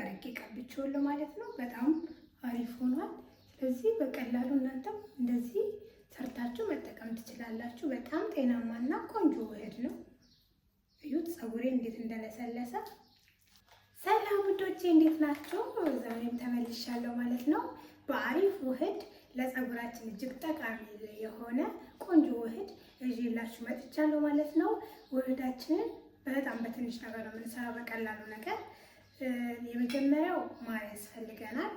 አድርጌ ቀብቼዋለሁ ማለት ነው። በጣም አሪፍ ሆኗል። ስለዚህ በቀላሉ እናንተም እንደዚህ ሰርታችሁ መጠቀም ትችላላችሁ። በጣም ጤናማና ቆንጆ ውህድ ነው። እዩት ፀጉሬ እንዴት እንደለሰለሰ። ሰላም ውዶቼ እንዴት ናቸው? ዛሬም ተመልሻለሁ ማለት ነው በአሪፍ ውህድ ለፀጉራችን እጅግ ጠቃሚ የሆነ ቆንጆ ውህድ ይዤላችሁ መጥቻለሁ ማለት ነው። ውህዳችንን በጣም በትንሽ ነገር ነው የምንሰራው፣ በቀላሉ ነገር። የመጀመሪያው ማር ያስፈልገናል።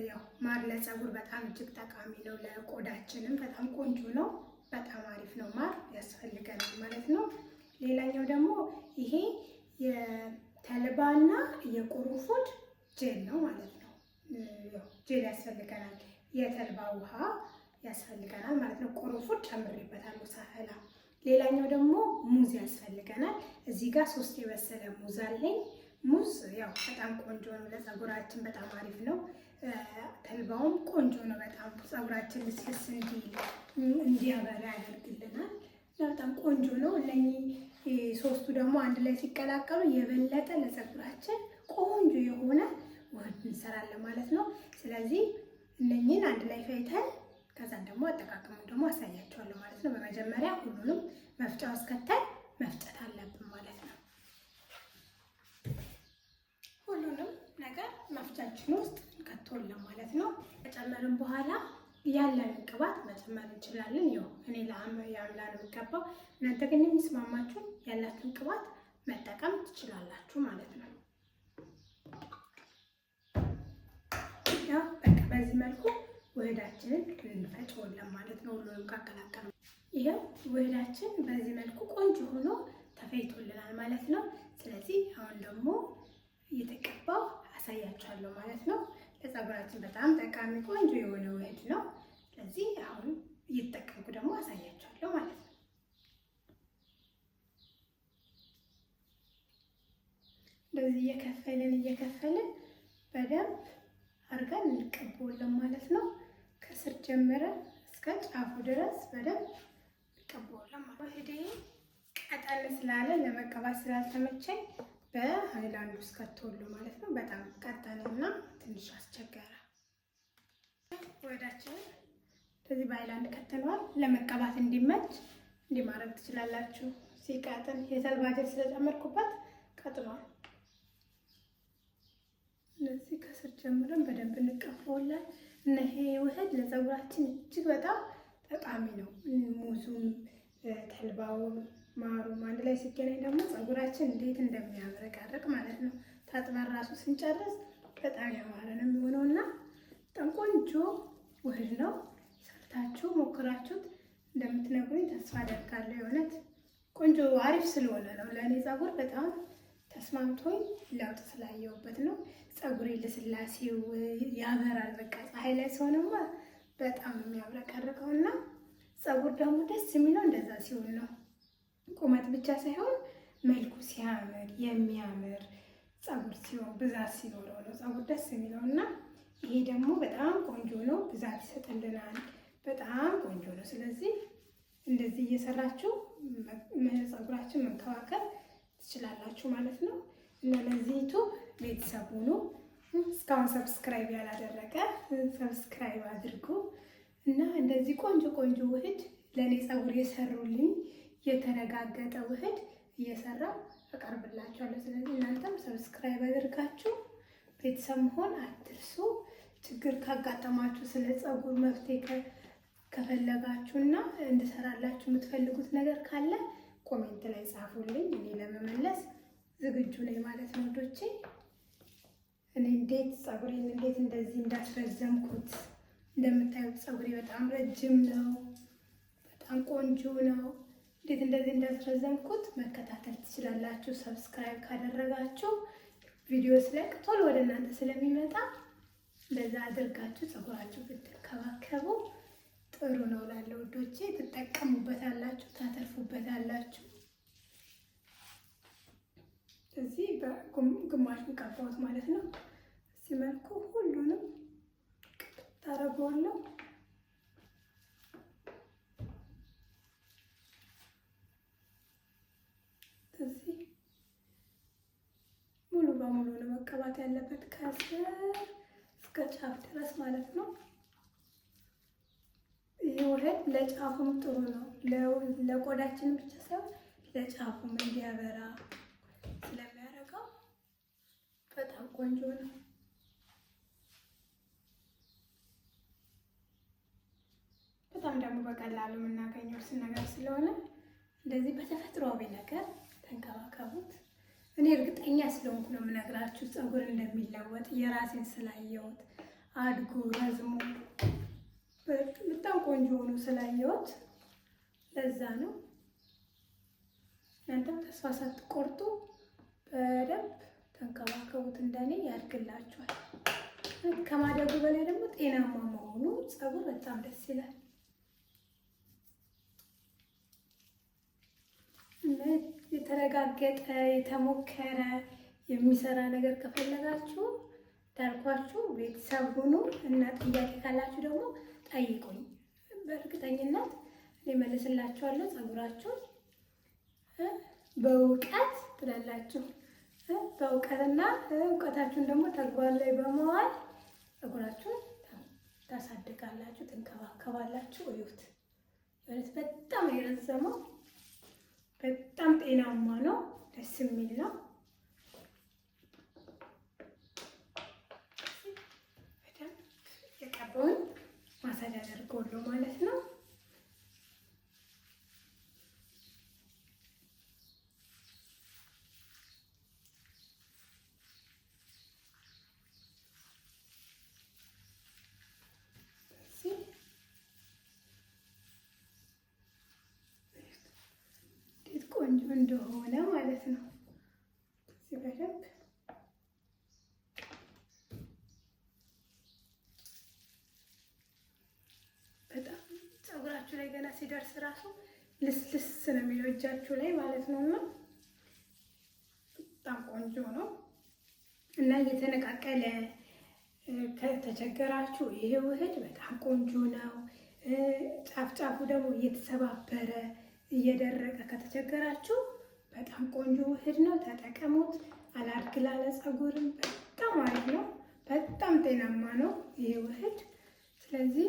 ያው ማር ለፀጉር በጣም እጅግ ጠቃሚ ነው፣ ለቆዳችንም በጣም ቆንጆ ነው፣ በጣም አሪፍ ነው። ማር ያስፈልገናል ማለት ነው። ሌላኛው ደግሞ ይሄ የተልባና የቁርንፉድ ጄል ነው ማለት ነው። ጄል ያስፈልገናል፣ የተልባ ውሃ ያስፈልገናል ማለት ነው። ቁርንፉድ ጨምሬበታለሁ ሳፈላ። ሌላኛው ደግሞ ሙዝ ያስፈልገናል። እዚህ ጋር 3 የበሰለ ሙዝ አለኝ። ሙዝ ያው በጣም ቆንጆ ነው ለፀጉራችን፣ በጣም አሪፍ ነው። ተልባውም ቆንጆ ነው በጣም ፀጉራችን ልስልስ እንዲያበራ ያደርግልናል። በጣም ቆንጆ ነው። እነኚህ 3ቱ ደግሞ አንድ ላይ ሲቀላቀሉ የበለጠ ለፀጉራችን ቆንጆ የሆነ ውህድ እንሰራለን ማለት ነው። ስለዚህ እነኚህን አንድ ላይ ፈይተን ከዛን ደግሞ አጠቃቀሙን ደግሞ አሳያቸዋለሁ ማለት ነው። በመጀመሪያ ሁሉንም መፍጫ ውስጥ ከተን መፍጨት አለብን ማለት ነው። ሁሉንም ነገር መፍጫችን ውስጥ ከተውልን ማለት ነው። ከጨመርን በኋላ ያለንን ቅባት መጨመር እንችላለን። ያው እኔ የአምላ ነው የሚቀባው። እናንተ ግን የሚስማማችሁን ያላችሁን ቅባት መጠቀም ትችላላችሁ ማለት ነው። ያው በቃ በዚህ መልኩ ውህዳችንን እንፈጨዋለን ማለት ነው። ሁሉንም ካቀላቀሉ ይሄው ውህዳችን በዚህ መልኩ ቆንጆ ሆኖ ተፈይቶልናል ማለት ነው። ስለዚህ አሁን ደግሞ እየተቀባው አሳያችኋለሁ ማለት ነው። ለፀጉራችን በጣም ጠቃሚ ቆንጆ የሆነ ውህድ ነው። ስለዚህ አሁን እየተጠቀምኩ ደግሞ አሳያችኋለሁ ማለት ነው። እንደዚህ እየከፈልን በደንብ አድርገን እንቀባዋለን ማለት ነው። ከስር ጀምረን እስከ ጫፉ ድረስ በደንብ እንቀባዋለን ማለት ነው። ውህዴ ቀጠን ስላለ ለመቀባት ስላልተመቸኝ በሃይላንድ ውስጥ ከተወሉ ማለት ነው። በጣም ቀጠንና ትንሽ አስቸገረ። ውህዳችንን እንደዚህ በሃይላንድ ከተነዋል። ለመቀባት እንዲመች እንዲህ ማድረግ ትችላላችሁ። ሲቀጥን የተልባ ጄል ስለጨመርኩበት ቀጥኗል። እንደዚህ ከስር ጀምረን በደንብ እንቀባዋለን እና ይሄ ውህድ ለፀጉራችን እጅግ በጣም ጠቃሚ ነው። ሙዙም ተልባውም ማሩም አንድ ላይ ሲገናኝ ደግሞ ፀጉራችን እንዴት እንደሚያብረቀርቅ ማለት ነው። ታጥበን ራሱ ስንጨርስ በጣም ያማረ ነው የሚሆነው እና በጣም ቆንጆ ውህድ ነው። ሰርታችሁ ሞክራችሁት እንደምትነግሩኝ ተስፋ አደርጋለሁ። የእውነት ቆንጆ አሪፍ ስለሆነ ነው ለእኔ ፀጉር በጣም ተስማምቶኝ ለውጥ ስላየሁበት ነው። ፀጉሬ ልስላሴው ያበራል። በቃ ፀሐይ ላይ ሲሆንማ በጣም የሚያብረቀርቀው እና ፀጉር ደግሞ ደስ የሚለው እንደዛ ሲሆን ነው። ቁመት ብቻ ሳይሆን መልኩ ሲያምር የሚያምር ፀጉር ሲሆን ብዛት ሲኖረው ነው ፀጉር ደስ የሚለው እና ይሄ ደግሞ በጣም ቆንጆ ነው። ብዛት ይሰጥልናል። በጣም ቆንጆ ነው። ስለዚህ እንደዚህ እየሰራችሁ ፀጉራችን መንከባከብ ትችላላችሁ ማለት ነው። እና ለዚህ ዩቱብ ቤተሰብ ሁኑ። እስካሁን ሰብስክራይብ ያላደረገ ሰብስክራይብ አድርጉ እና እንደዚህ ቆንጆ ውህድ ለእኔ ፀጉር የሰሩልኝ የተረጋገጠ ውህድ እየሰራው አቀርብላችኋለሁ። ስለዚህ እናንተም ሰብስክራይብ አድርጋችሁ ቤተሰብ መሆን አትርሱ። ችግር ካጋጠማችሁ ስለ ፀጉር መፍትሄ ከፈለጋችሁ እና እንድሰራላችሁ የምትፈልጉት ነገር ካለ ኮሜንት ላይ ጻፉልኝ። እኔ ለመመለስ ዝግጁ ነኝ ማለት ነው ወዶቼ። እኔ እንዴት ፀጉሬን እንዴት እንደዚህ እንዳስረዘምኩት እንደምታዩት ፀጉሬ በጣም ረጅም ነው፣ በጣም ቆንጆ ነው። እንዴት እንደዚህ እንዳስረዘምኩት መከታተል ትችላላችሁ። ሰብስክራይብ ካደረጋችሁ ቪዲዮ ስለቅ ቶሎ ወደ እናንተ ስለሚመጣ እንደዛ አድርጋችሁ ፀጉራችሁ ብትከባከቡ ጥሩ ነው ላለው ወዶቼ። ትጠቀሙበታላችሁ፣ ታተርፉበታላችሁ። እዚህ በግማሹን ቀባሁት ማለት ነው። እዚህ መልኩ ሁሉንም ታረገዋለሁ። እዚህ ሙሉ በሙሉ ነው መቀባት ያለበት ከስር እስከ ጫፍ ድረስ ማለት ነው። ይህ ውህድ ለጫፉም ጥሩ ነው። ለቆዳችን ብቻ ሳይሆን ለጫፉም እንዲያበራ ስለሚያደርገው በጣም ቆንጆ ነው። በጣም ደግሞ በቀላሉ የምናገኘው እሱን ነገር ስለሆነ እንደዚህ በተፈጥሯዊ ነገር ተንከባከቡት። እኔ እርግጠኛ ስለሆንኩ ነው የምነግራችሁ፣ ፀጉር እንደሚለወጥ የራሴን ስላየሁት አድጎ ረዝሞ በጣም ቆንጆ ሆኖ ስላየሁት ለዛ ነው። እናንተም ተስፋ ሳትቆርጡ በደንብ ተንከባከቡት፣ እንደኔ ያድግላችኋል። ከማደጉ በላይ ደግሞ ጤናማ መሆኑ ፀጉር በጣም ደስ ይላል። የተረጋገጠ የተሞከረ የሚሰራ ነገር ከፈለጋችሁ እንዳልኳችሁ ቤተሰብ ሁኑ እና ጥያቄ ካላችሁ ደግሞ ጠይቁኝ። በእርግጠኝነት እኔ መልስላችኋለሁ። ፀጉራችሁን በእውቀት ትላላችሁ። በእውቀትና እውቀታችሁን ደግሞ ተግባር ላይ በመዋል ፀጉራችሁን ታሳድጋላችሁ፣ ትንከባከባላችሁ። እዩት፣ በጣም የረዘመው በጣም ጤናማ ነው፣ ደስ የሚል ነው። በደንብ የቀባውን ማሳጅ አደርገዋለሁ ማለት ነው። ቆንጆ እንደሆነ ማለት ነው። እዚህ በደንብ በጣም ፀጉራችሁ ላይ ገና ሲደርስ ራሱ ልስልስ ነው የሚለው እጃችሁ ላይ ማለት ነው። እና በጣም ቆንጆ ነው እና እየተነቃቀለ ከተቸገራችሁ ይሄ ውህድ በጣም ቆንጆ ነው። ጫፍ ጫፉ ደግሞ እየተሰባበረ እየደረቀ ከተቸገራችሁ በጣም ቆንጆ ውህድ ነው፣ ተጠቀሙት። አላድግ ላለ ፀጉርም በጣም አሪፍ ነው። በጣም ጤናማ ነው ይሄ ውህድ። ስለዚህ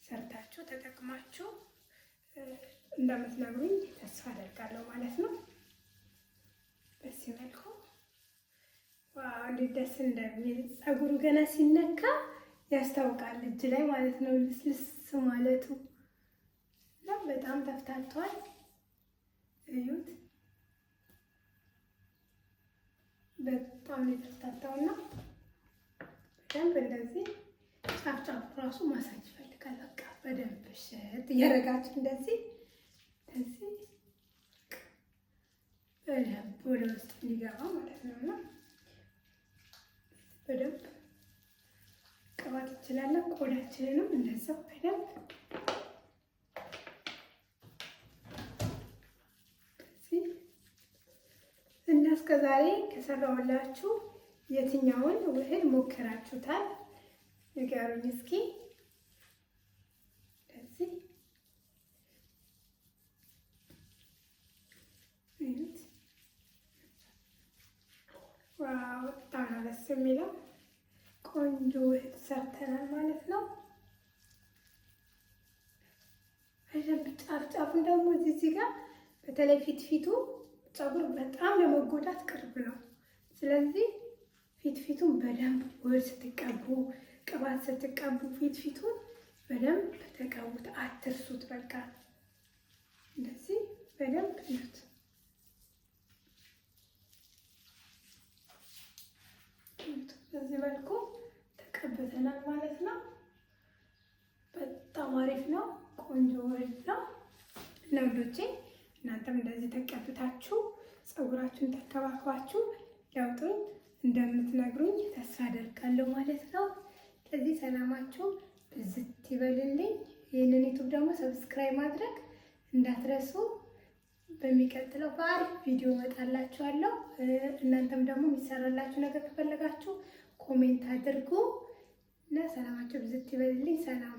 ሰርታችሁ ተጠቅማችሁ እንደምትነግሩኝ ተስፋ አደርጋለሁ ማለት ነው። በዚህ መልኩ ዋው እንዴት ደስ እንደሚል ፀጉሩ ገና ሲነካ ያስታውቃል እጅ ላይ ማለት ነው፣ ልስልስ ማለቱ በጣም ተፍታቷል። እዩት፣ በጣም የተፍታታውና በደንብ እንደዚህ ጫፍ ጫፍ ራሱ ማሳጅ ይፈልጋል። በቃ በደንብ እሸት እያደረጋችሁ እንደዚህ በደንብ ወደ ውስጥ እንዲገባ ማለት ነው። እና በደንብ ቅባት እንችላለን። ቆዳችንንም እንደዛው በደንብ እና እስከ ዛሬ ከሰራሁላችሁ የትኛውን ውህድ ሞክራችሁታል? ንገሩኝ እስኪ። እንደዚህ ዋው በጣም ነው ደስ የሚለው። ቆንጆ ውህድ ሰርተናል ማለት ነው። በደንብ ጫፍ ጫፉን ደግሞ እዚህ ጋር በተለይ ፊቱ ፀጉር በጣም ለመጎዳት ቅርብ ነው። ስለዚህ ፊቱን በደንብ ውህድ ስትቀቡ፣ ቅባት ስትቀቡ ፊቱን በደንብ ተቀቡት፣ አትርሱት። በቃ እንደዚህ በደንብ ይዩት። በዚህ መልኩ ተቀብተናል ማለት ነው። በጣም አሪፍ ነው፣ ቆንጆ ውህድ ነው እና ውዶቼ እናንተም እንደዚህ ተቀብታችሁ ፀጉራችሁን ተከባክባችሁ ለውጡን እንደምትነግሩኝ ተስፋ አደርጋለሁ ማለት ነው። ስለዚህ ሰላማችሁ ብዝት ይበልልኝ። ይህንን ዩቱብ ደግሞ ሰብስክራይብ ማድረግ እንዳትረሱ። በሚቀጥለው በአሪፍ ቪዲዮ እመጣላችኋለሁ። እናንተም ደግሞ የሚሰራላችሁ ነገር ከፈለጋችሁ ኮሜንት አድርጉ እና ሰላማችሁ ብዝት ይበልልኝ። ሰላም